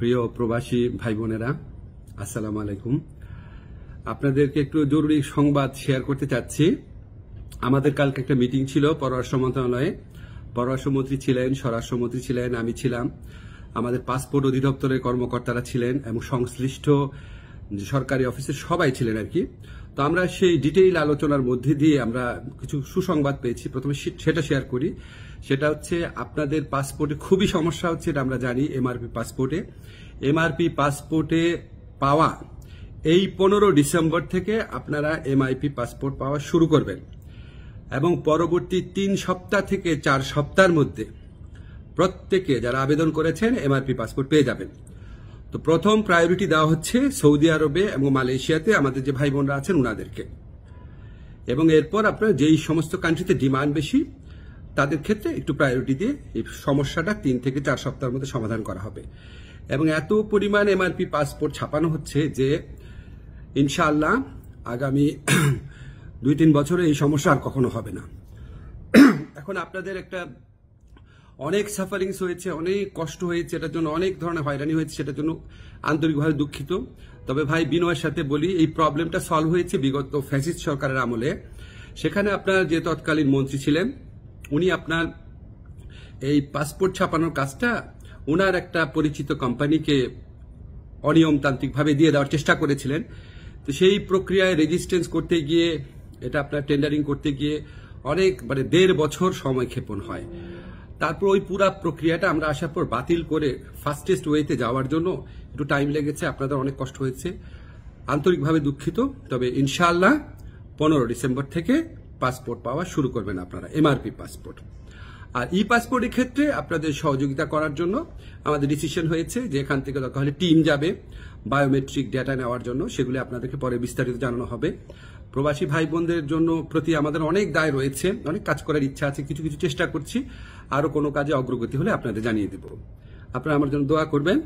প্রিয় প্রবাসী ভাই বোনেরা, আসসালামু আলাইকুম। আপনাদেরকে একটু জরুরি সংবাদ শেয়ার করতে চাচ্ছি। আমাদের কালকে একটা মিটিং ছিল পররাষ্ট্র মন্ত্রণালয়ে। পররাষ্ট্রমন্ত্রী ছিলেন, স্বরাষ্ট্রমন্ত্রী ছিলেন, আমি ছিলাম, আমাদের পাসপোর্ট অধিদপ্তরের কর্মকর্তারা ছিলেন এবং সংশ্লিষ্ট সরকারি অফিসের সবাই ছিলেন আর কি। তো আমরা সেই ডিটেইল আলোচনার মধ্যে দিয়ে আমরা কিছু সুসংবাদ পেয়েছি। প্রথমে সেটা শেয়ার করি। সেটা হচ্ছে আপনাদের পাসপোর্টে খুবই সমস্যা হচ্ছে, এটা আমরা জানি। এমআরপি পাসপোর্টে পাওয়া এই 15 ডিসেম্বর থেকে আপনারা এমআইপি পাসপোর্ট পাওয়া শুরু করবেন এবং পরবর্তী 3 সপ্তাহ থেকে 4 সপ্তাহের মধ্যে প্রত্যেকে যারা আবেদন করেছেন এমআরপি পাসপোর্ট পেয়ে যাবেন। তো প্রথম প্রায়োরিটি দেওয়া হচ্ছে সৌদি আরবে এবং মালয়েশিয়াতে আমাদের যে ভাই বোনরা আছেন উনাদেরকে, এবং এরপর আপনার যেই সমস্ত কান্ট্রিতে ডিমান্ড বেশি তাদের ক্ষেত্রে একটু প্রায়োরিটি দিয়ে এই সমস্যাটা 3 থেকে 4 সপ্তাহের মধ্যে সমাধান করা হবে। এবং এত পরিমাণ এমআরপি পাসপোর্ট ছাপানো হচ্ছে যে ইনশাআল্লাহ আগামী 2-3 বছরে এই সমস্যা আর কখনো হবে না। এখন আপনাদের একটা অনেক সাফারিংস হয়েছে, অনেক কষ্ট হয়েছে, এটার জন্য অনেক ধরনের হয়রানি হয়েছে, সেটার জন্য আন্তরিকভাবে দুঃখিত। তবে ভাই বিনয়ের সাথে বলি, এই প্রবলেমটা সলভ হয়েছে বিগত ফ্যাসিস্ট সরকারের আমলে। সেখানে আপনার যে তৎকালীন মন্ত্রী ছিলেন উনি আপনার এই পাসপোর্ট ছাপানোর কাজটা ওনার একটা পরিচিত কোম্পানিকে অনিয়মতান্ত্রিকভাবে দিয়ে দেওয়ার চেষ্টা করেছিলেন। তো সেই প্রক্রিয়ায় রেজিস্ট্রেন্স করতে গিয়ে, এটা আপনার টেন্ডারিং করতে গিয়ে অনেক 1.5 বছর সময় ক্ষেপণ হয়। তারপর ওই পুরো প্রক্রিয়াটা আমরা আসার পর বাতিল করে ফাস্টেস্ট ওয়েতে যাওয়ার জন্য একটু টাইম লেগেছে, আপনাদের অনেক কষ্ট হয়েছে, আন্তরিকভাবে দুঃখিত। তবে ইনশাআল্লাহ 15 ডিসেম্বর থেকে পাসপোর্ট পাওয়া শুরু করবেন আপনারা, এমআরপি পাসপোর্ট। আর ই পাসপোর্টের ক্ষেত্রে আপনাদের সহযোগিতা করার জন্য আমাদের ডিসিশন হয়েছে যে এখান থেকে দরকার হলে টিম যাবে বায়োমেট্রিক ডেটা নেওয়ার জন্য, সেগুলি আপনাদেরকে পরে বিস্তারিত জানানো হবে। প্রবাসী ভাই বোনদের জন্য প্রতি আমাদের অনেক দায় রয়েছে, অনেক কাজ করার ইচ্ছা আছে, কিছু কিছু চেষ্টা করছি। আরো কোনো কাজে অগ্রগতি হলে আপনাদের জানিয়ে দেব। আপনারা আমার জন্য দোয়া করবেন।